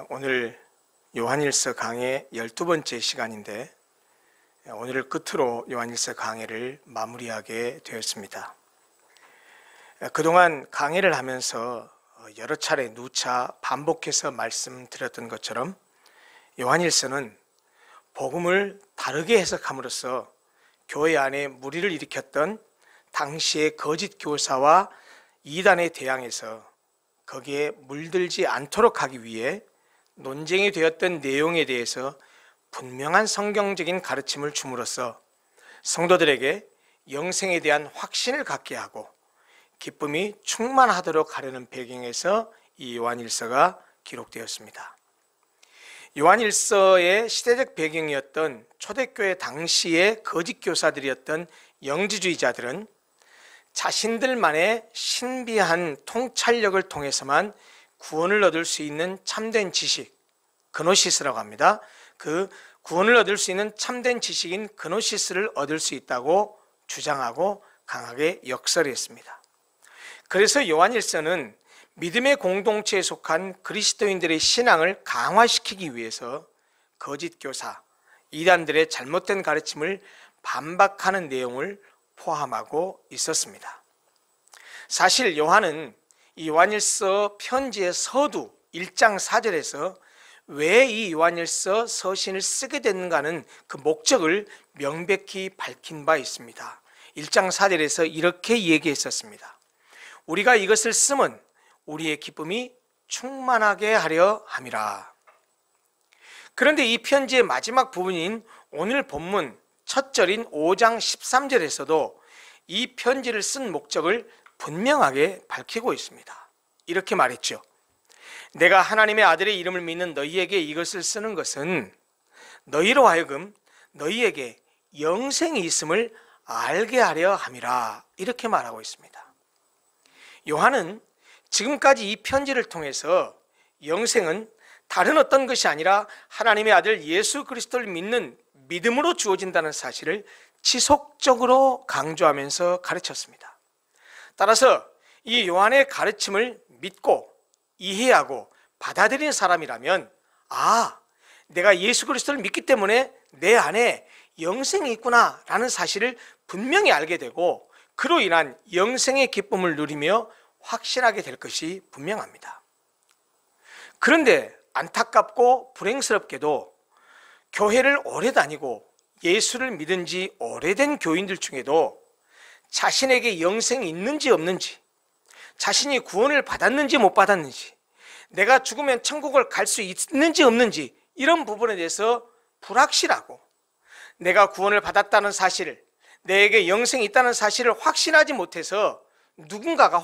오늘 요한일서 강의 12번째 시간인데 오늘을 끝으로 요한일서 강해를 마무리하게 되었습니다. 그동안 강해를 하면서 여러 차례 누차 반복해서 말씀드렸던 것처럼 요한일서는 복음을 다르게 해석함으로써 교회 안에 무리를 일으켰던 당시의 거짓 교사와 이단에 대항해서 거기에 물들지 않도록 하기 위해 논쟁이 되었던 내용에 대해서 분명한 성경적인 가르침을 줌으로써 성도들에게 영생에 대한 확신을 갖게 하고 기쁨이 충만하도록 하려는 배경에서 이 요한일서가 기록되었습니다. 요한일서의 시대적 배경이었던 초대교회 당시의 거짓 교사들이었던 영지주의자들은 자신들만의 신비한 통찰력을 통해서만 구원을 얻을 수 있는 참된 지식, 그노시스라고 합니다. 그 구원을 얻을 수 있는 참된 지식인 그노시스를 얻을 수 있다고 주장하고 강하게 역설했습니다. 그래서 요한일서는 믿음의 공동체에 속한 그리스도인들의 신앙을 강화시키기 위해서 거짓 교사, 이단들의 잘못된 가르침을 반박하는 내용을 포함하고 있었습니다. 사실 요한은 이 요한일서 편지의 서두 1장 4절에서 왜 이 요한일서 서신을 쓰게 됐는가는 그 목적을 명백히 밝힌 바 있습니다. 1장 4절에서 이렇게 얘기했었습니다. 우리가 이것을 쓰면 우리의 기쁨이 충만하게 하려 함이라. 그런데 이 편지의 마지막 부분인 오늘 본문 첫 절인 5장 13절에서도 이 편지를 쓴 목적을 분명하게 밝히고 있습니다. 이렇게 말했죠. 내가 하나님의 아들의 이름을 믿는 너희에게 이것을 쓰는 것은 너희로 하여금 너희에게 영생이 있음을 알게 하려 함이라. 이렇게 말하고 있습니다. 요한은 지금까지 이 편지를 통해서 영생은 다른 어떤 것이 아니라 하나님의 아들 예수 그리스도를 믿는 믿음으로 주어진다는 사실을 지속적으로 강조하면서 가르쳤습니다. 따라서 이 요한의 가르침을 믿고 이해하고 받아들이는 사람이라면 내가 예수 그리스도를 믿기 때문에 내 안에 영생이 있구나 라는 사실을 분명히 알게 되고 그로 인한 영생의 기쁨을 누리며 확신하게 될 것이 분명합니다. 그런데 안타깝고 불행스럽게도 교회를 오래 다니고 예수를 믿은 지 오래된 교인들 중에도 자신에게 영생이 있는지 없는지, 자신이 구원을 받았는지 못 받았는지, 내가 죽으면 천국을 갈 수 있는지 없는지 이런 부분에 대해서 불확실하고 내가 구원을 받았다는 사실을, 내게 영생이 있다는 사실을 확신하지 못해서 누군가가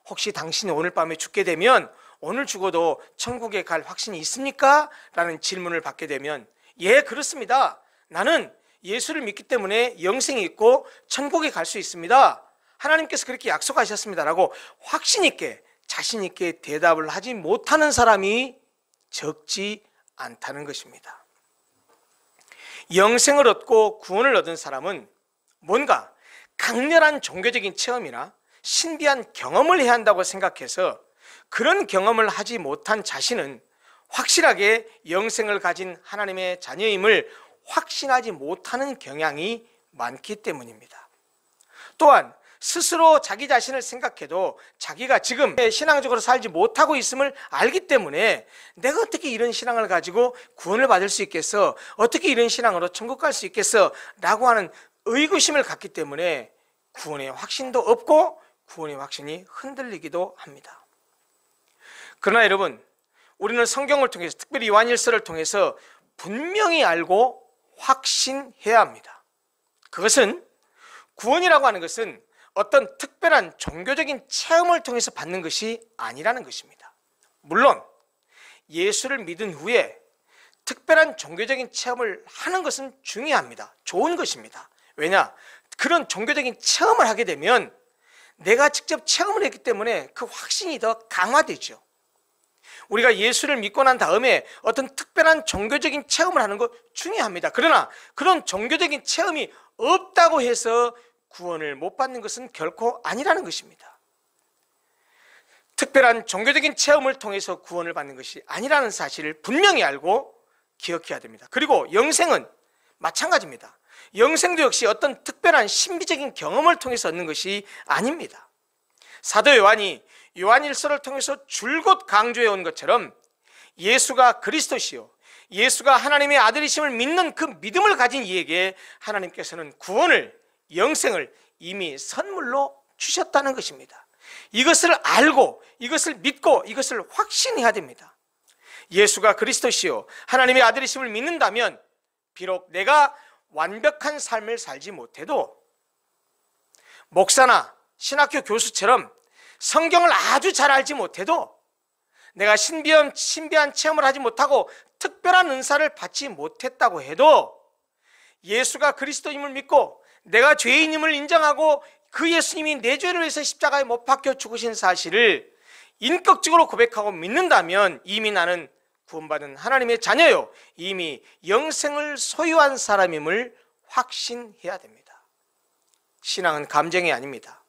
혹시 당신이 오늘 밤에 죽게 되면 오늘 죽어도 천국에 갈 확신이 있습니까? 라는 질문을 받게 되면 예, 그렇습니다. 나는 예수를 믿기 때문에 영생이 있고 천국에 갈 수 있습니다. 하나님께서 그렇게 약속하셨습니다. 라고 확신 있게 자신 있게 대답을 하지 못하는 사람이 적지 않다는 것입니다. 영생을 얻고 구원을 얻은 사람은 뭔가 강렬한 종교적인 체험이나 신비한 경험을 해야 한다고 생각해서 그런 경험을 하지 못한 자신은 확실하게 영생을 가진 하나님의 자녀임을 확신하지 못하는 경향이 많기 때문입니다. 또한 스스로 자기 자신을 생각해도 자기가 지금 신앙적으로 살지 못하고 있음을 알기 때문에 내가 어떻게 이런 신앙을 가지고 구원을 받을 수 있겠어? 어떻게 이런 신앙으로 천국 갈 수 있겠어? 라고 하는 의구심을 갖기 때문에 구원의 확신도 없고 구원의 확신이 흔들리기도 합니다. 그러나 여러분, 우리는 성경을 통해서 특별히 요한일서를 통해서 분명히 알고 확신해야 합니다. 그것은 구원이라고 하는 것은 어떤 특별한 종교적인 체험을 통해서 받는 것이 아니라는 것입니다. 물론 예수를 믿은 후에 특별한 종교적인 체험을 하는 것은 중요합니다. 좋은 것입니다. 왜냐? 그런 종교적인 체험을 하게 되면 내가 직접 체험을 했기 때문에 그 확신이 더 강화되죠. 우리가 예수를 믿고 난 다음에 어떤 특별한 종교적인 체험을 하는 것 중요합니다. 그러나 그런 종교적인 체험이 없다고 해서 구원을 못 받는 것은 결코 아니라는 것입니다. 특별한 종교적인 체험을 통해서 구원을 받는 것이 아니라는 사실을 분명히 알고 기억해야 됩니다. 그리고 영생은 마찬가지입니다. 영생도 역시 어떤 특별한 신비적인 경험을 통해서 얻는 것이 아닙니다. 사도 요한이 요한일서를 통해서 줄곧 강조해 온 것처럼 예수가 그리스도시요 예수가 하나님의 아들이심을 믿는 그 믿음을 가진 이에게 하나님께서는 구원을, 영생을 이미 선물로 주셨다는 것입니다. 이것을 알고 이것을 믿고 이것을 확신해야 됩니다. 예수가 그리스도시요 하나님의 아들이심을 믿는다면 비록 내가 완벽한 삶을 살지 못해도 목사나 신학교 교수처럼 성경을 아주 잘 알지 못해도 내가 신비한 체험을 하지 못하고 특별한 은사를 받지 못했다고 해도 예수가 그리스도임을 믿고 내가 죄인임을 인정하고 그 예수님이 내 죄를 위해서 십자가에 못 박혀 죽으신 사실을 인격적으로 고백하고 믿는다면 이미 나는 구원받은 하나님의 자녀요 이미 영생을 소유한 사람임을 확신해야 됩니다. 신앙은 감정이 아닙니다.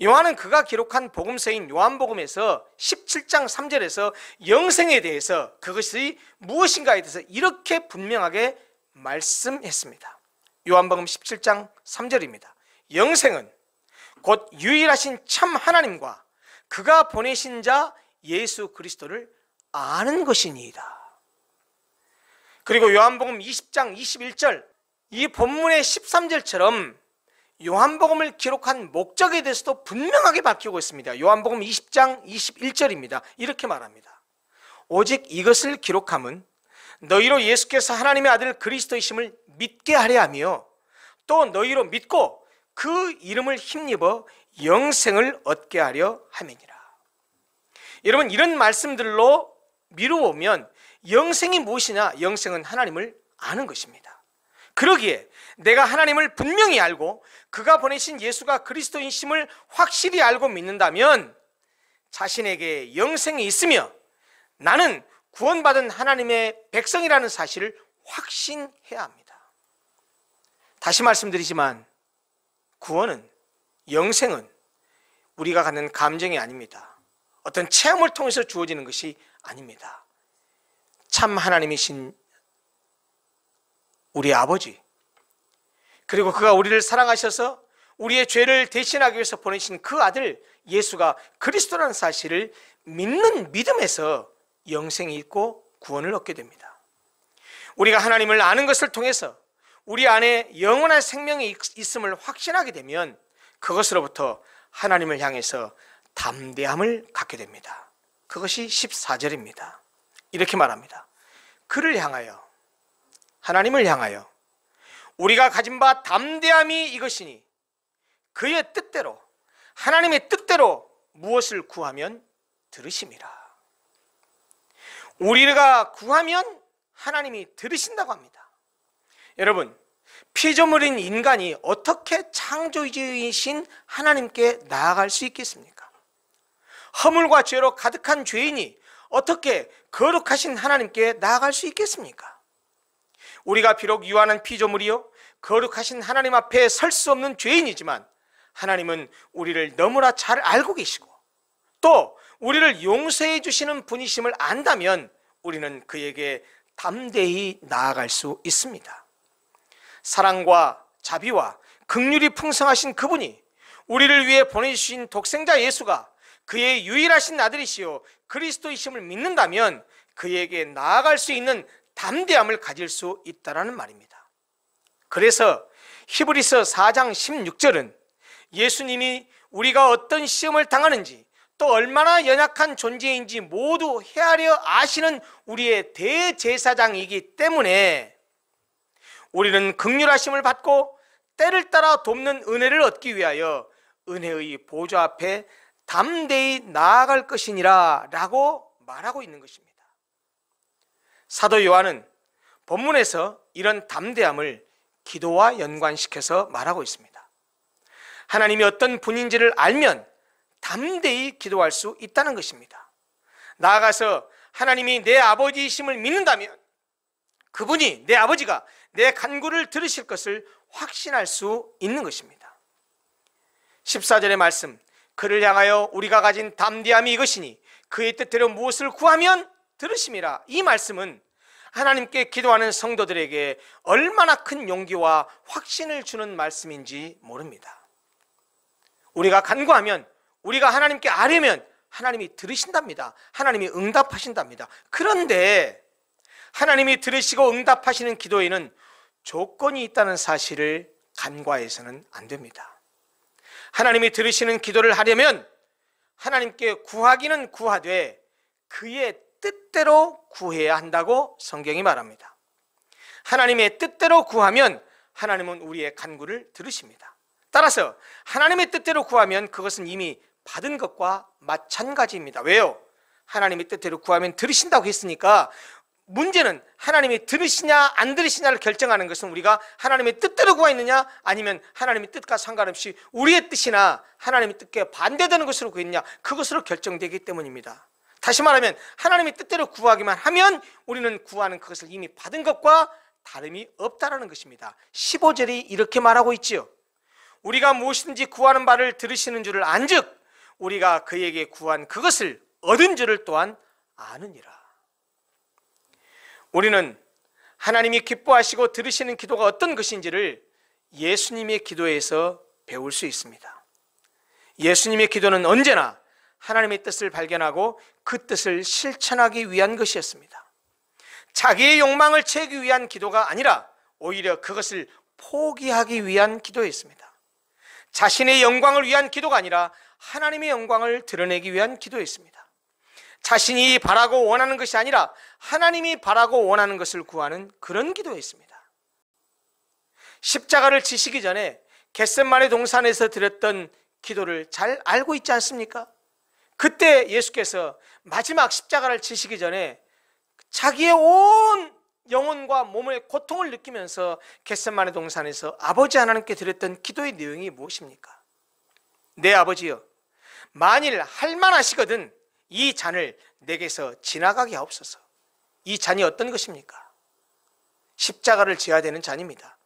요한은 그가 기록한 복음서인 요한복음에서 17장 3절에서 영생에 대해서 그것이 무엇인가에 대해서 이렇게 분명하게 말씀했습니다. 요한복음 17장 3절입니다. 영생은 곧 유일하신 참 하나님과 그가 보내신 자 예수 그리스도를 아는 것이니이다. 그리고 요한복음 20장 21절 이 본문의 13절처럼 요한복음을 기록한 목적에 대해서도 분명하게 밝히고 있습니다. 요한복음 20장 21절입니다. 이렇게 말합니다. 오직 이것을 기록함은 너희로 예수께서 하나님의 아들 그리스도이심을 믿게 하려 하며 또 너희로 믿고 그 이름을 힘입어 영생을 얻게 하려 함이니라. 여러분 이런 말씀들로 미루어보면 영생이 무엇이냐? 영생은 하나님을 아는 것입니다. 그러기에 내가 하나님을 분명히 알고 그가 보내신 예수가 그리스도이심을 확실히 알고 믿는다면 자신에게 영생이 있으며 나는 구원받은 하나님의 백성이라는 사실을 확신해야 합니다. 다시 말씀드리지만 구원은, 영생은 우리가 갖는 감정이 아닙니다. 어떤 체험을 통해서 주어지는 것이 아닙니다. 참 하나님이신 우리 아버지, 그리고 그가 우리를 사랑하셔서 우리의 죄를 대신하기 위해서 보내신 그 아들 예수가 그리스도라는 사실을 믿는 믿음에서 영생이 있고 구원을 얻게 됩니다. 우리가 하나님을 아는 것을 통해서 우리 안에 영원한 생명이 있음을 확신하게 되면 그것으로부터 하나님을 향해서 담대함을 갖게 됩니다. 그것이 14절입니다. 이렇게 말합니다. 그를 향하여, 하나님을 향하여 우리가 가진 바 담대함이 이것이니 그의 뜻대로, 하나님의 뜻대로 무엇을 구하면 들으심이라. 우리가 구하면 하나님이 들으신다고 합니다. 여러분, 피조물인 인간이 어떻게 창조주이신 하나님께 나아갈 수 있겠습니까? 허물과 죄로 가득한 죄인이 어떻게 거룩하신 하나님께 나아갈 수 있겠습니까? 우리가 비록 유한한 피조물이요 거룩하신 하나님 앞에 설 수 없는 죄인이지만 하나님은 우리를 너무나 잘 알고 계시고 또 우리를 용서해 주시는 분이심을 안다면 우리는 그에게 담대히 나아갈 수 있습니다. 사랑과 자비와 긍휼이 풍성하신 그분이 우리를 위해 보내주신 독생자 예수가 그의 유일하신 아들이시요 그리스도이심을 믿는다면 그에게 나아갈 수 있는 담대함을 가질 수 있다는 말입니다. 그래서 히브리서 4장 16절은 예수님이 우리가 어떤 시험을 당하는지 또 얼마나 연약한 존재인지 모두 헤아려 아시는 우리의 대제사장이기 때문에 우리는 긍휼하심을 받고 때를 따라 돕는 은혜를 얻기 위하여 은혜의 보좌 앞에 담대히 나아갈 것이니라 라고 말하고 있는 것입니다. 사도 요한은 본문에서 이런 담대함을 기도와 연관시켜서 말하고 있습니다. 하나님이 어떤 분인지를 알면 담대히 기도할 수 있다는 것입니다. 나아가서 하나님이 내 아버지이심을 믿는다면 그분이, 내 아버지가 내 간구를 들으실 것을 확신할 수 있는 것입니다. 14절의 말씀, 그를 향하여 우리가 가진 담대함이 이것이니 그의 뜻대로 무엇을 구하면 들으심이라. 이 말씀은 하나님께 기도하는 성도들에게 얼마나 큰 용기와 확신을 주는 말씀인지 모릅니다. 우리가 간구하면, 우리가 하나님께 아뢰면 하나님이 들으신답니다. 하나님이 응답하신답니다. 그런데 하나님이 들으시고 응답하시는 기도에는 조건이 있다는 사실을 간과해서는 안 됩니다. 하나님이 들으시는 기도를 하려면 하나님께 구하기는 구하되 그의 뜻대로 구해야 한다고 성경이 말합니다. 하나님의 뜻대로 구하면 하나님은 우리의 간구를 들으십니다. 따라서 하나님의 뜻대로 구하면 그것은 이미 받은 것과 마찬가지입니다. 왜요? 하나님의 뜻대로 구하면 들으신다고 했으니까 문제는 하나님이 들으시냐 안 들으시냐를 결정하는 것은 우리가 하나님의 뜻대로 구했느냐 아니면 하나님의 뜻과 상관없이 우리의 뜻이나 하나님의 뜻과 반대되는 것으로 구했느냐, 그것으로 결정되기 때문입니다. 다시 말하면 하나님의 뜻대로 구하기만 하면 우리는 구하는 그것을 이미 받은 것과 다름이 없다라는 것입니다. 15절이 이렇게 말하고 있지요. 우리가 무엇이든지 구하는 바를 들으시는 줄을 안즉 우리가 그에게 구한 그것을 얻은 줄을 또한 아느니라. 우리는 하나님이 기뻐하시고 들으시는 기도가 어떤 것인지를 예수님의 기도에서 배울 수 있습니다. 예수님의 기도는 언제나 하나님의 뜻을 발견하고 그 뜻을 실천하기 위한 것이었습니다. 자기의 욕망을 채우기 위한 기도가 아니라 오히려 그것을 포기하기 위한 기도였습니다. 자신의 영광을 위한 기도가 아니라 하나님의 영광을 드러내기 위한 기도였습니다. 자신이 바라고 원하는 것이 아니라 하나님이 바라고 원하는 것을 구하는 그런 기도였습니다. 십자가를 지시기 전에 겟세마네 동산에서 드렸던 기도를 잘 알고 있지 않습니까? 그때 예수께서 마지막 십자가를 지시기 전에 자기의 온 영혼과 몸의 고통을 느끼면서 겟세마네 동산에서 아버지 하나님께 드렸던 기도의 내용이 무엇입니까? 내 아버지여, 만일 할만하시거든 이 잔을 내게서 지나가게 하옵소서. 이 잔이 어떤 것입니까? 십자가를 져야 되는 잔입니다.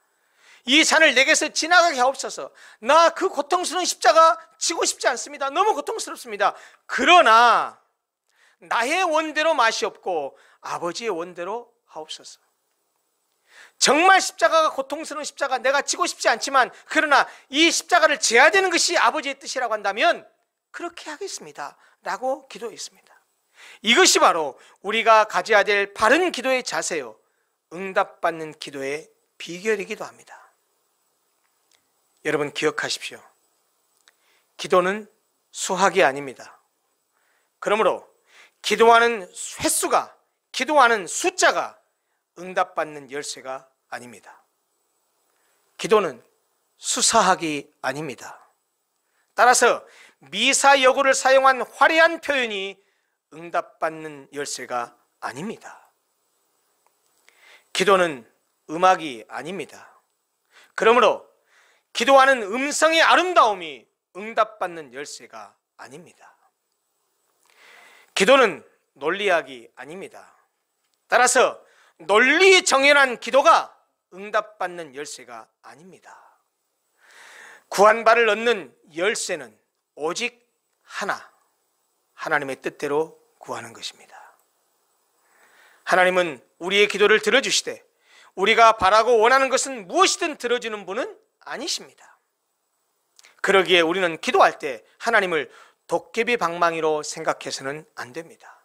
이 잔을 내게서 지나가게 하옵소서. 나 그 고통스러운 십자가 지고 싶지 않습니다. 너무 고통스럽습니다. 그러나 나의 원대로 마시옵고 아버지의 원대로 하옵소서. 정말 십자가가 고통스러운 십자가 내가 지고 싶지 않지만 그러나 이 십자가를 져야 되는 것이 아버지의 뜻이라고 한다면 그렇게 하겠습니다 라고 기도했습니다. 이것이 바로 우리가 가져야 될 바른 기도의 자세요, 응답받는 기도의 비결이기도 합니다. 여러분 기억하십시오. 기도는 수학이 아닙니다. 그러므로 기도하는 횟수가, 기도하는 숫자가 응답받는 열쇠가 아닙니다. 기도는 수사학이 아닙니다. 따라서 미사여구를 사용한 화려한 표현이 응답받는 열쇠가 아닙니다. 기도는 음악이 아닙니다. 그러므로 기도하는 음성의 아름다움이 응답받는 열쇠가 아닙니다. 기도는 논리학이 아닙니다. 따라서 논리 정연한 기도가 응답받는 열쇠가 아닙니다. 구한 바를 얻는 열쇠는 오직 하나, 하나님의 뜻대로 구하는 것입니다. 하나님은 우리의 기도를 들어주시되 우리가 바라고 원하는 것은 무엇이든 들어주는 분은 아니십니다. 그러기에 우리는 기도할 때 하나님을 도깨비 방망이로 생각해서는 안 됩니다.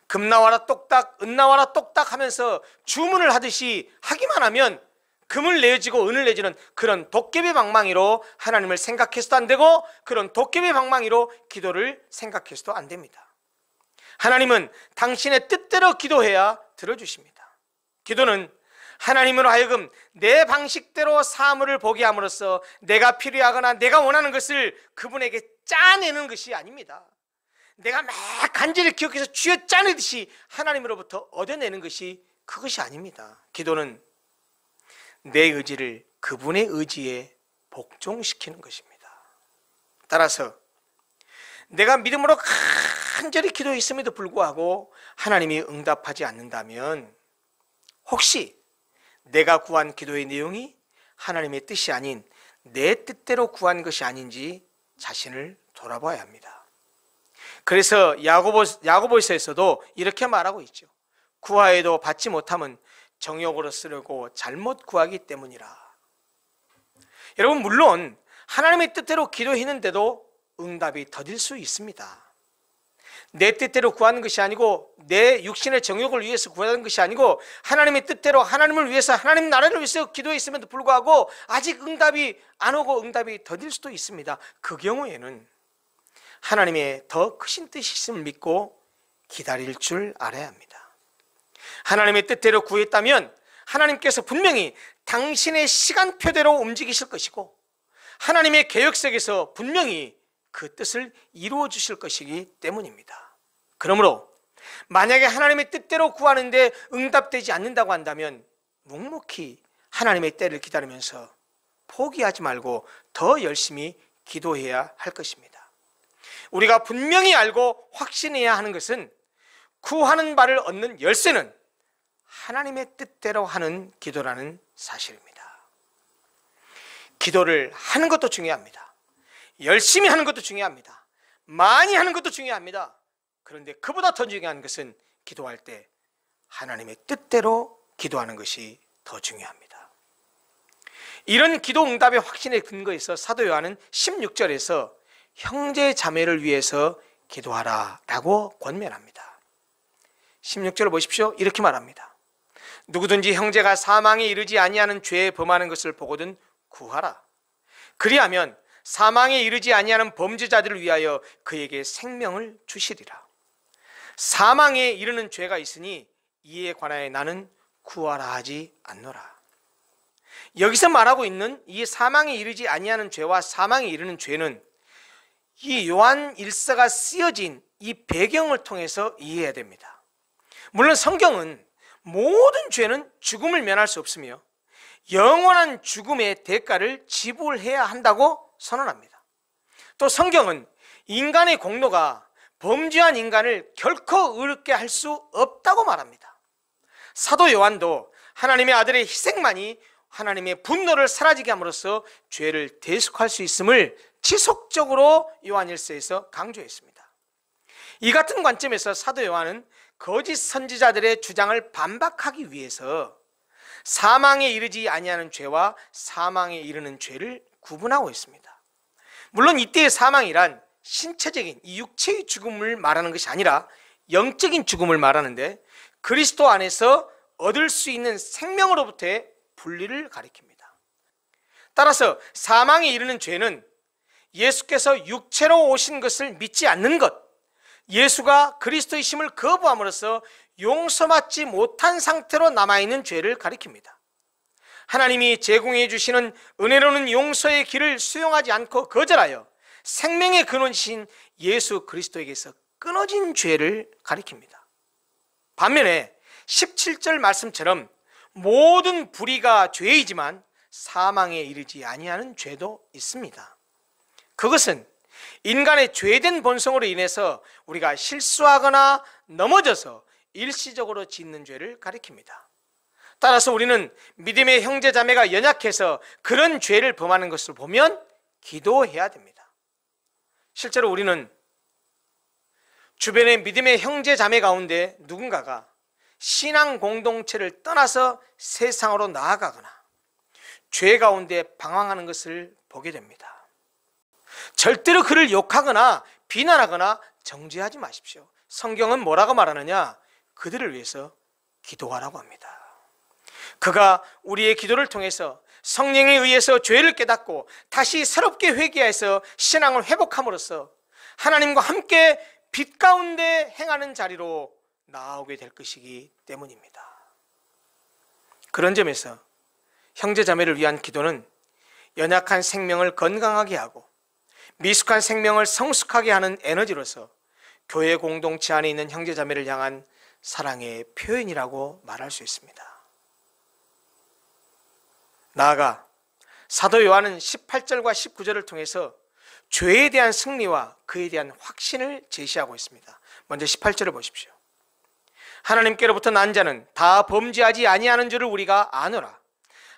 금 나와라 똑딱, 은 나와라 똑딱 하면서 주문을 하듯이 하기만 하면 금을 내어지고 은을 내주는 그런 도깨비 방망이로 하나님을 생각해서도 안 되고 그런 도깨비 방망이로 기도를 생각해서도 안 됩니다. 하나님은 당신의 뜻대로 기도해야 들어주십니다. 기도는 하나님으로 하여금 내 방식대로 사물을 보게 함으로써 내가 필요하거나 내가 원하는 것을 그분에게 짜내는 것이 아닙니다. 내가 막 간절히 기억해서 쥐어 짜내듯이 하나님으로부터 얻어내는 것이 그것이 아닙니다. 기도는 내 의지를 그분의 의지에 복종시키는 것입니다. 따라서 내가 믿음으로 간절히 기도했음에도 불구하고 하나님이 응답하지 않는다면 혹시 내가 구한 기도의 내용이 하나님의 뜻이 아닌 내 뜻대로 구한 것이 아닌지 자신을 돌아봐야 합니다. 그래서 야고보서에서도 이렇게 말하고 있죠. 구하여도 받지 못함은 정욕으로 쓰려고 잘못 구하기 때문이라. 여러분, 물론 하나님의 뜻대로 기도했는데도 응답이 더딜 수 있습니다. 내 뜻대로 구하는 것이 아니고 내 육신의 정욕을 위해서 구하는 것이 아니고 하나님의 뜻대로 하나님을 위해서 하나님 나라를 위해서 기도했음에도 불구하고 아직 응답이 안 오고 응답이 더딜 수도 있습니다. 그 경우에는 하나님의 더 크신 뜻이 있음을 믿고 기다릴 줄 알아야 합니다. 하나님의 뜻대로 구했다면 하나님께서 분명히 당신의 시간표대로 움직이실 것이고 하나님의 계획 속에서 분명히 그 뜻을 이루어 주실 것이기 때문입니다. 그러므로 만약에 하나님의 뜻대로 구하는데 응답되지 않는다고 한다면 묵묵히 하나님의 때를 기다리면서 포기하지 말고 더 열심히 기도해야 할 것입니다. 우리가 분명히 알고 확신해야 하는 것은 구하는 바를 얻는 열쇠는 하나님의 뜻대로 하는 기도라는 사실입니다. 기도를 하는 것도 중요합니다. 열심히 하는 것도 중요합니다. 많이 하는 것도 중요합니다. 그런데 그보다 더 중요한 것은 기도할 때 하나님의 뜻대로 기도하는 것이 더 중요합니다. 이런 기도 응답의 확신에 근거해서 사도 요한은 16절에서 형제 자매를 위해서 기도하라 라고 권면합니다. 16절을 보십시오. 이렇게 말합니다. 누구든지 형제가 사망에 이르지 아니하는 죄에 범하는 것을 보거든 구하라. 그리하면 사망에 이르지 아니하는 범죄자들을 위하여 그에게 생명을 주시리라. 사망에 이르는 죄가 있으니 이에 관하여 나는 구하라 하지 않노라. 여기서 말하고 있는 이 사망에 이르지 아니하는 죄와 사망에 이르는 죄는 이 요한 일서가 쓰여진 이 배경을 통해서 이해해야 됩니다. 물론 성경은 모든 죄는 죽음을 면할 수 없으며 영원한 죽음의 대가를 지불해야 한다고 선언합니다. 또 성경은 인간의 공로가 범죄한 인간을 결코 의롭게 할 수 없다고 말합니다. 사도 요한도 하나님의 아들의 희생만이 하나님의 분노를 사라지게 함으로써 죄를 대속할 수 있음을 지속적으로 요한일서에서 강조했습니다. 이 같은 관점에서 사도 요한은 거짓 선지자들의 주장을 반박하기 위해서 사망에 이르지 아니하는 죄와 사망에 이르는 죄를 구분하고 있습니다. 물론 이때의 사망이란 신체적인 이 육체의 죽음을 말하는 것이 아니라 영적인 죽음을 말하는데 그리스도 안에서 얻을 수 있는 생명으로부터의 분리를 가리킵니다. 따라서 사망에 이르는 죄는 예수께서 육체로 오신 것을 믿지 않는 것, 예수가 그리스도이심을 거부함으로써 용서받지 못한 상태로 남아있는 죄를 가리킵니다. 하나님이 제공해 주시는 은혜로는 용서의 길을 수용하지 않고 거절하여 생명의 근원이신 예수 그리스도에게서 끊어진 죄를 가리킵니다. 반면에 17절 말씀처럼 모든 불의가 죄이지만 사망에 이르지 아니하는 죄도 있습니다. 그것은 인간의 죄된 본성으로 인해서 우리가 실수하거나 넘어져서 일시적으로 짓는 죄를 가리킵니다. 따라서 우리는 믿음의 형제 자매가 연약해서 그런 죄를 범하는 것을 보면 기도해야 됩니다. 실제로 우리는 주변의 믿음의 형제 자매 가운데 누군가가 신앙 공동체를 떠나서 세상으로 나아가거나 죄 가운데 방황하는 것을 보게 됩니다. 절대로 그를 욕하거나 비난하거나 정죄하지 마십시오. 성경은 뭐라고 말하느냐? 그들을 위해서 기도하라고 합니다. 그가 우리의 기도를 통해서 성령에 의해서 죄를 깨닫고 다시 새롭게 회개해서 신앙을 회복함으로써 하나님과 함께 빛 가운데 행하는 자리로 나오게 될 것이기 때문입니다. 그런 점에서 형제자매를 위한 기도는 연약한 생명을 건강하게 하고 미숙한 생명을 성숙하게 하는 에너지로서 교회 공동체 안에 있는 형제자매를 향한 사랑의 표현이라고 말할 수 있습니다. 나아가 사도 요한은 18절과 19절을 통해서 죄에 대한 승리와 그에 대한 확신을 제시하고 있습니다. 먼저 18절을 보십시오. 하나님께로부터 난 자는 다 범죄하지 아니하는 줄을 우리가 아노라.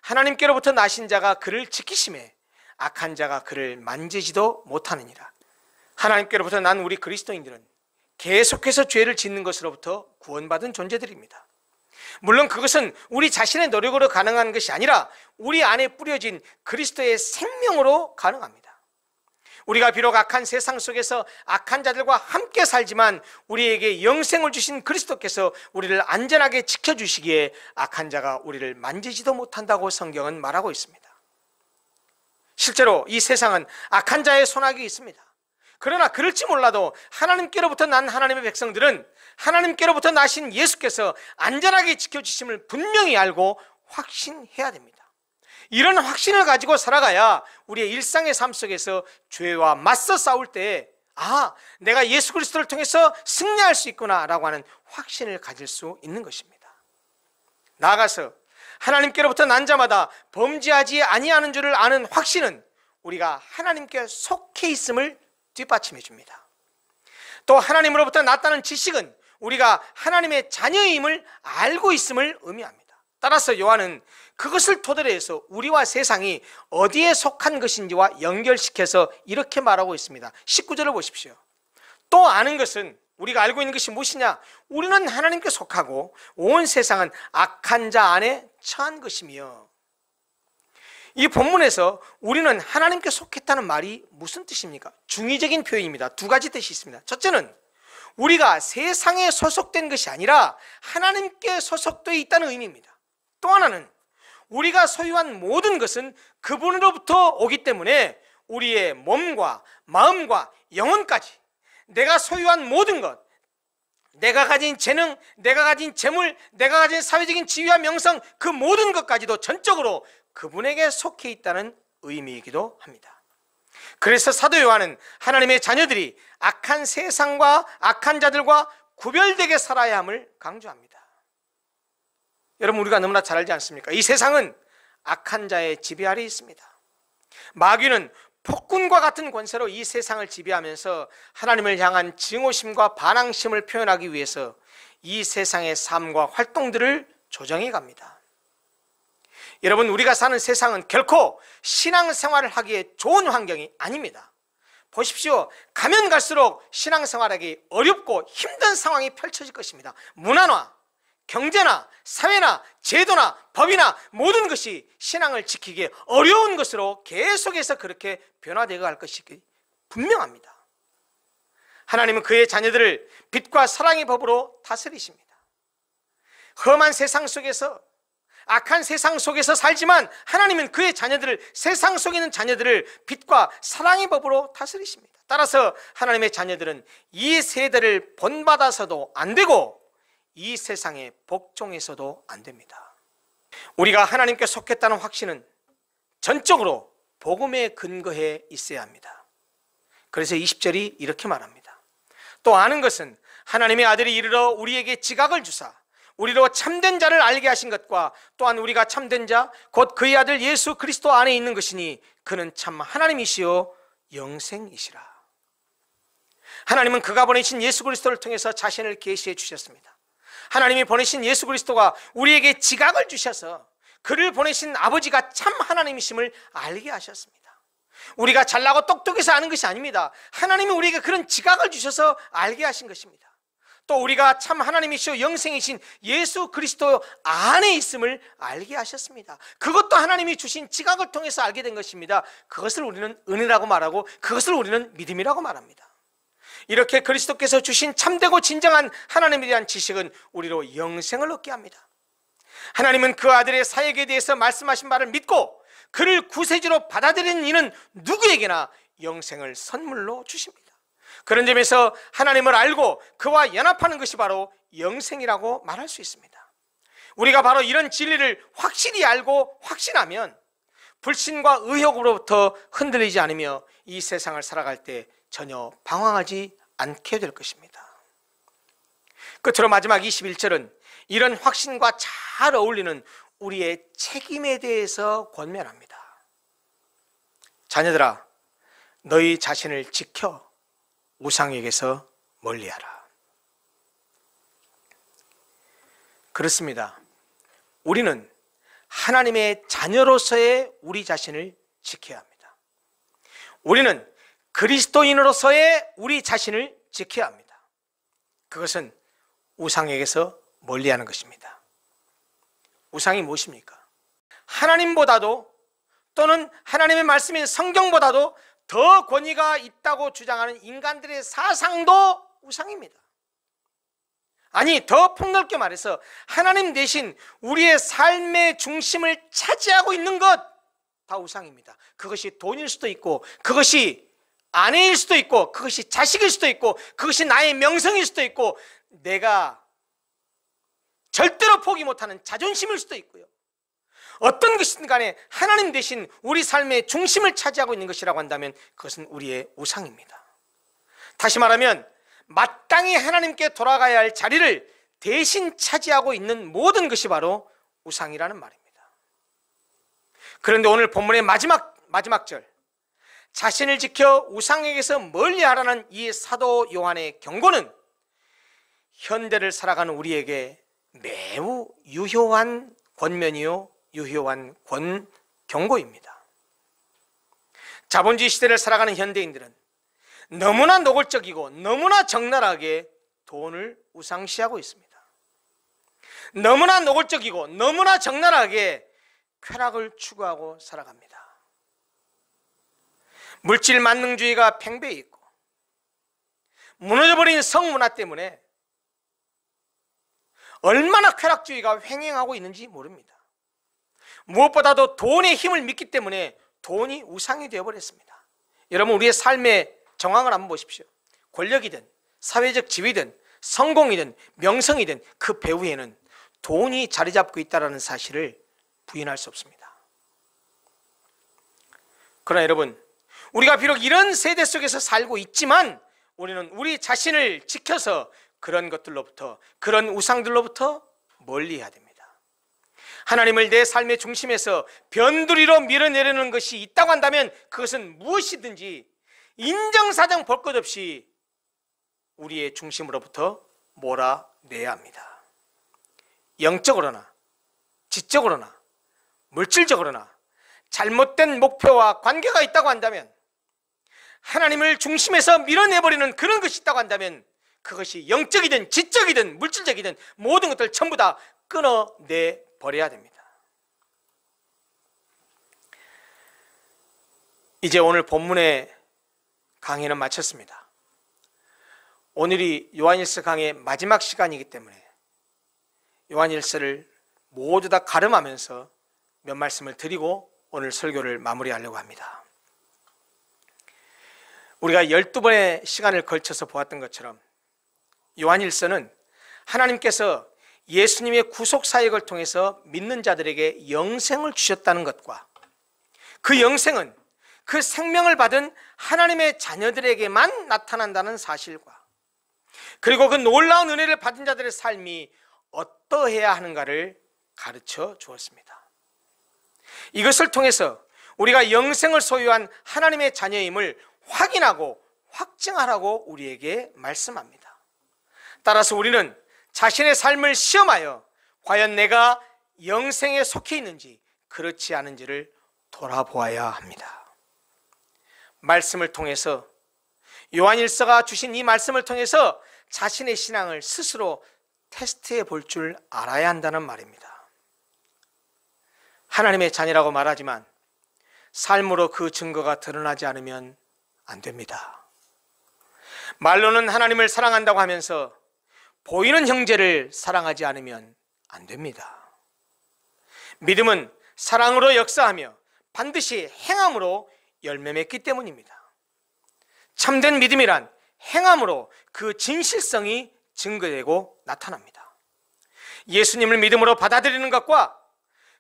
하나님께로부터 나신 자가 그를 지키심에 악한 자가 그를 만지지도 못하느니라. 하나님께로부터 난 우리 그리스도인들은 계속해서 죄를 짓는 것으로부터 구원받은 존재들입니다. 물론 그것은 우리 자신의 노력으로 가능한 것이 아니라 우리 안에 뿌려진 그리스도의 생명으로 가능합니다. 우리가 비록 악한 세상 속에서 악한 자들과 함께 살지만 우리에게 영생을 주신 그리스도께서 우리를 안전하게 지켜주시기에 악한 자가 우리를 만지지도 못한다고 성경은 말하고 있습니다. 실제로 이 세상은 악한 자의 손아귀 있습니다. 그러나 그럴지 몰라도 하나님께로부터 난 하나님의 백성들은 하나님께로부터 나신 예수께서 안전하게 지켜주심을 분명히 알고 확신해야 됩니다. 이런 확신을 가지고 살아가야 우리의 일상의 삶 속에서 죄와 맞서 싸울 때 내가 예수 그리스도를 통해서 승리할 수 있구나 라고 하는 확신을 가질 수 있는 것입니다. 나아가서 하나님께로부터 난 자마다 범죄하지 아니하는 줄을 아는 확신은 우리가 하나님께 속해 있음을 뒷받침해 줍니다. 또 하나님으로부터 났다는 지식은 우리가 하나님의 자녀임을 알고 있음을 의미합니다. 따라서 요한은 그것을 토대로 해서 우리와 세상이 어디에 속한 것인지와 연결시켜서 이렇게 말하고 있습니다. 19절을 보십시오. 또 아는 것은 우리가 알고 있는 것이 무엇이냐? 우리는 하나님께 속하고 온 세상은 악한 자 안에 처한 것이며. 이 본문에서 우리는 하나님께 속했다는 말이 무슨 뜻입니까? 중의적인 표현입니다. 두 가지 뜻이 있습니다. 첫째는 우리가 세상에 소속된 것이 아니라 하나님께 소속되어 있다는 의미입니다. 또 하나는 우리가 소유한 모든 것은 그분으로부터 오기 때문에 우리의 몸과 마음과 영혼까지, 내가 소유한 모든 것, 내가 가진 재능, 내가 가진 재물, 내가 가진 사회적인 지위와 명성, 그 모든 것까지도 전적으로 그분에게 속해 있다는 의미이기도 합니다. 그래서 사도 요한은 하나님의 자녀들이 악한 세상과 악한 자들과 구별되게 살아야 함을 강조합니다. 여러분, 우리가 너무나 잘 알지 않습니까? 이 세상은 악한 자의 지배 아래 있습니다. 마귀는 폭군과 같은 권세로 이 세상을 지배하면서 하나님을 향한 증오심과 반항심을 표현하기 위해서 이 세상의 삶과 활동들을 조정해 갑니다. 여러분, 우리가 사는 세상은 결코 신앙생활을 하기에 좋은 환경이 아닙니다. 보십시오. 가면 갈수록 신앙생활하기 어렵고 힘든 상황이 펼쳐질 것입니다. 문화나 경제나 사회나 제도나 법이나 모든 것이 신앙을 지키기 어려운 것으로 계속해서 그렇게 변화되어 갈 것이 분명합니다. 하나님은 그의 자녀들을 빛과 사랑의 법으로 다스리십니다. 험한 세상 속에서, 악한 세상 속에서 살지만 하나님은 그의 자녀들을, 세상 속에 있는 자녀들을 빛과 사랑의 법으로 다스리십니다. 따라서 하나님의 자녀들은 이 세대를 본받아서도 안 되고 이 세상에 복종해서도 안 됩니다. 우리가 하나님께 속했다는 확신은 전적으로 복음에 근거해 있어야 합니다. 그래서 20절이 이렇게 말합니다. 또 아는 것은 하나님의 아들이 이르러 우리에게 지각을 주사 우리로 참된 자를 알게 하신 것과 또한 우리가 참된 자 곧 그의 아들 예수 그리스도 안에 있는 것이니 그는 참 하나님이시요 영생이시라. 하나님은 그가 보내신 예수 그리스도를 통해서 자신을 계시해 주셨습니다. 하나님이 보내신 예수 그리스도가 우리에게 지각을 주셔서 그를 보내신 아버지가 참 하나님이심을 알게 하셨습니다. 우리가 잘나고 똑똑해서 아는 것이 아닙니다. 하나님이 우리에게 그런 지각을 주셔서 알게 하신 것입니다. 또 우리가 참 하나님이시오 영생이신 예수 그리스도 안에 있음을 알게 하셨습니다. 그것도 하나님이 주신 지각을 통해서 알게 된 것입니다. 그것을 우리는 은혜라고 말하고 그것을 우리는 믿음이라고 말합니다. 이렇게 그리스도께서 주신 참되고 진정한 하나님에 대한 지식은 우리로 영생을 얻게 합니다. 하나님은 그 아들의 사역에 대해서 말씀하신 바를 믿고 그를 구세주로 받아들이는 이는 누구에게나 영생을 선물로 주십니다. 그런 점에서 하나님을 알고 그와 연합하는 것이 바로 영생이라고 말할 수 있습니다. 우리가 바로 이런 진리를 확실히 알고 확신하면 불신과 의혹으로부터 흔들리지 않으며 이 세상을 살아갈 때 전혀 방황하지 않게 될 것입니다. 끝으로 마지막 21절은 이런 확신과 잘 어울리는 우리의 책임에 대해서 권면합니다. 자녀들아, 너희 자신을 지켜 우상에게서 멀리하라. 그렇습니다. 우리는 하나님의 자녀로서의 우리 자신을 지켜야 합니다. 우리는 그리스도인으로서의 우리 자신을 지켜야 합니다. 그것은 우상에게서 멀리하는 것입니다. 우상이 무엇입니까? 하나님보다도 또는 하나님의 말씀인 성경보다도 더 권위가 있다고 주장하는 인간들의 사상도 우상입니다. 아니, 더 폭넓게 말해서 하나님 대신 우리의 삶의 중심을 차지하고 있는 것 다 우상입니다. 그것이 돈일 수도 있고, 그것이 아내일 수도 있고, 그것이 자식일 수도 있고, 그것이 나의 명성일 수도 있고, 내가 절대로 포기 못하는 자존심일 수도 있고요. 어떤 것이든 간에 하나님 대신 우리 삶의 중심을 차지하고 있는 것이라고 한다면 그것은 우리의 우상입니다. 다시 말하면 마땅히 하나님께 돌아가야 할 자리를 대신 차지하고 있는 모든 것이 바로 우상이라는 말입니다. 그런데 오늘 본문의 마지막 절, 자신을 지켜 우상에게서 멀리하라는 이 사도 요한의 경고는 현대를 살아가는 우리에게 매우 유효한 권면이요, 유효한 경고입니다. 자본주의 시대를 살아가는 현대인들은 너무나 노골적이고 너무나 적나라하게 돈을 우상시하고 있습니다. 너무나 노골적이고 너무나 적나라하게 쾌락을 추구하고 살아갑니다. 물질 만능주의가 팽배해 있고 무너져버린 성문화 때문에 얼마나 쾌락주의가 횡행하고 있는지 모릅니다. 무엇보다도 돈의 힘을 믿기 때문에 돈이 우상이 되어버렸습니다. 여러분, 우리의 삶의 정황을 한번 보십시오. 권력이든 사회적 지위든 성공이든 명성이든 그 배후에는 돈이 자리 잡고 있다는 사실을 부인할 수 없습니다. 그러나 여러분, 우리가 비록 이런 세대 속에서 살고 있지만 우리는 우리 자신을 지켜서 그런 것들로부터, 그런 우상들로부터 멀리해야 됩니다. 하나님을 내 삶의 중심에서 변두리로 밀어내려는 것이 있다고 한다면 그것은 무엇이든지 인정사정 볼 것 없이 우리의 중심으로부터 몰아내야 합니다. 영적으로나 지적으로나 물질적으로나 잘못된 목표와 관계가 있다고 한다면, 하나님을 중심에서 밀어내버리는 그런 것이 있다고 한다면 그것이 영적이든 지적이든 물질적이든 모든 것들 전부 다 끊어내 버려야 됩니다. 이제 오늘 본문의 강의는 마쳤습니다. 오늘이 요한일서 강의 마지막 시간이기 때문에 요한일서를 모두 다 가름하면서 몇 말씀을 드리고 오늘 설교를 마무리하려고 합니다. 우리가 12번의 시간을 걸쳐서 보았던 것처럼 요한일서는 하나님께서 예수님의 구속사역을 통해서 믿는 자들에게 영생을 주셨다는 것과 그 영생은 그 생명을 받은 하나님의 자녀들에게만 나타난다는 사실과, 그리고 그 놀라운 은혜를 받은 자들의 삶이 어떠해야 하는가를 가르쳐 주었습니다. 이것을 통해서 우리가 영생을 소유한 하나님의 자녀임을 확인하고 확증하라고 우리에게 말씀합니다. 따라서 우리는 자신의 삶을 시험하여 과연 내가 영생에 속해 있는지 그렇지 않은지를 돌아보아야 합니다. 말씀을 통해서, 요한일서가 주신 이 말씀을 통해서 자신의 신앙을 스스로 테스트해 볼 줄 알아야 한다는 말입니다. 하나님의 자녀라고 말하지만 삶으로 그 증거가 드러나지 않으면 안 됩니다. 말로는 하나님을 사랑한다고 하면서 보이는 형제를 사랑하지 않으면 안 됩니다. 믿음은 사랑으로 역사하며 반드시 행함으로 열매 맺기 때문입니다. 참된 믿음이란 행함으로 그 진실성이 증거되고 나타납니다. 예수님을 믿음으로 받아들이는 것과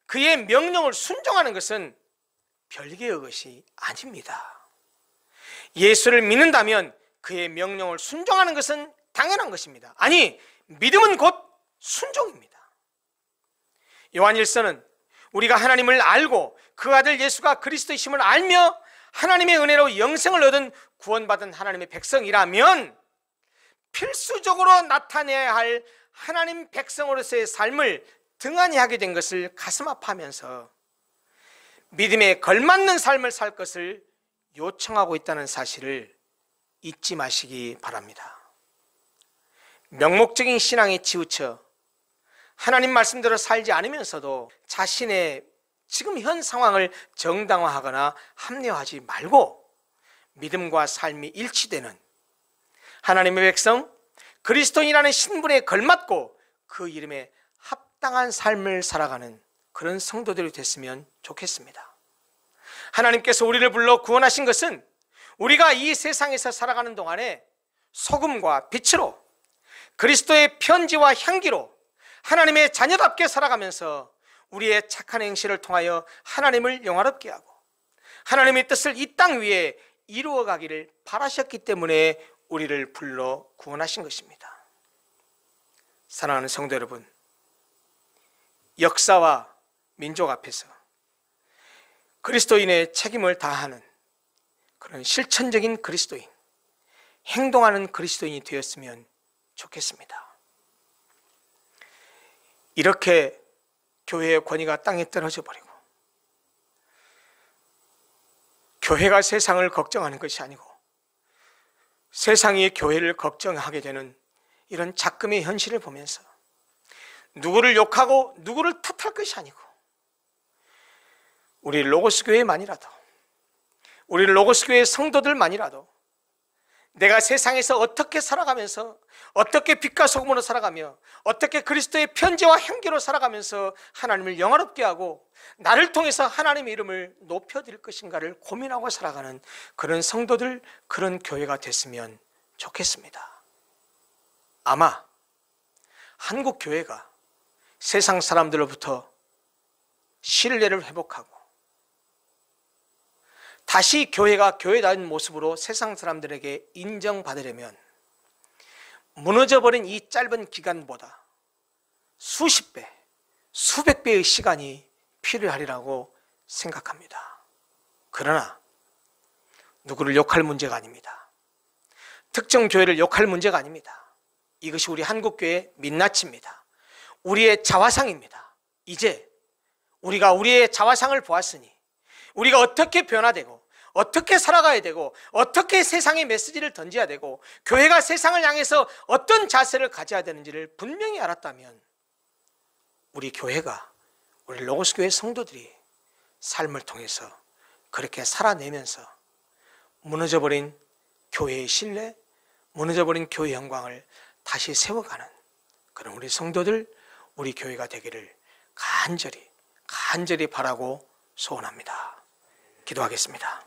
그의 명령을 순종하는 것은 별개의 것이 아닙니다. 예수를 믿는다면 그의 명령을 순종하는 것은 당연한 것입니다. 아니, 믿음은 곧 순종입니다. 요한일서는 우리가 하나님을 알고 그 아들 예수가 그리스도이심을 알며 하나님의 은혜로 영생을 얻은 구원받은 하나님의 백성이라면 필수적으로 나타내야 할 하나님 백성으로서의 삶을 등한히 하게 된 것을 가슴 아파하면서 믿음에 걸맞는 삶을 살 것을 요청하고 있다는 사실을 잊지 마시기 바랍니다. 명목적인 신앙에 치우쳐 하나님 말씀대로 살지 않으면서도 자신의 지금 현 상황을 정당화하거나 합리화하지 말고 믿음과 삶이 일치되는 하나님의 백성, 그리스도인이라는 신분에 걸맞고 그 이름에 합당한 삶을 살아가는 그런 성도들이 됐으면 좋겠습니다. 하나님께서 우리를 불러 구원하신 것은 우리가 이 세상에서 살아가는 동안에 소금과 빛으로 그리스도의 편지와 향기로 하나님의 자녀답게 살아가면서 우리의 착한 행실을 통하여 하나님을 영화롭게 하고 하나님의 뜻을 이 땅 위에 이루어가기를 바라셨기 때문에 우리를 불러 구원하신 것입니다. 사랑하는 성도 여러분, 역사와 민족 앞에서 그리스도인의 책임을 다하는 그런 실천적인 그리스도인, 행동하는 그리스도인이 되었으면 좋겠습니다. 이렇게 교회의 권위가 땅에 떨어져 버리고 교회가 세상을 걱정하는 것이 아니고 세상이 교회를 걱정하게 되는 이런 작금의 현실을 보면서 누구를 욕하고 누구를 탓할 것이 아니고 우리 로고스 교회만이라도, 우리 로고스 교회 성도들만이라도 내가 세상에서 어떻게 살아가면서 어떻게 빛과 소금으로 살아가며 어떻게 그리스도의 편지와 향기로 살아가면서 하나님을 영화롭게 하고 나를 통해서 하나님의 이름을 높여드릴 것인가를 고민하고 살아가는 그런 성도들, 그런 교회가 됐으면 좋겠습니다. 아마 한국 교회가 세상 사람들로부터 신뢰를 회복하고 다시 교회가 교회다운 모습으로 세상 사람들에게 인정받으려면 무너져버린 이 짧은 기간보다 수십 배, 수백 배의 시간이 필요하리라고 생각합니다. 그러나 누구를 욕할 문제가 아닙니다. 특정 교회를 욕할 문제가 아닙니다. 이것이 우리 한국교회의 민낯입니다. 우리의 자화상입니다. 이제 우리가 우리의 자화상을 보았으니 우리가 어떻게 변화되고 어떻게 살아가야 되고 어떻게 세상에 메시지를 던져야 되고 교회가 세상을 향해서 어떤 자세를 가져야 되는지를 분명히 알았다면 우리 교회가, 우리 로고스 교회 성도들이 삶을 통해서 그렇게 살아내면서 무너져버린 교회의 신뢰, 무너져버린 교회 영광을 다시 세워가는 그런 우리 성도들, 우리 교회가 되기를 간절히 바라고 소원합니다. 기도하겠습니다.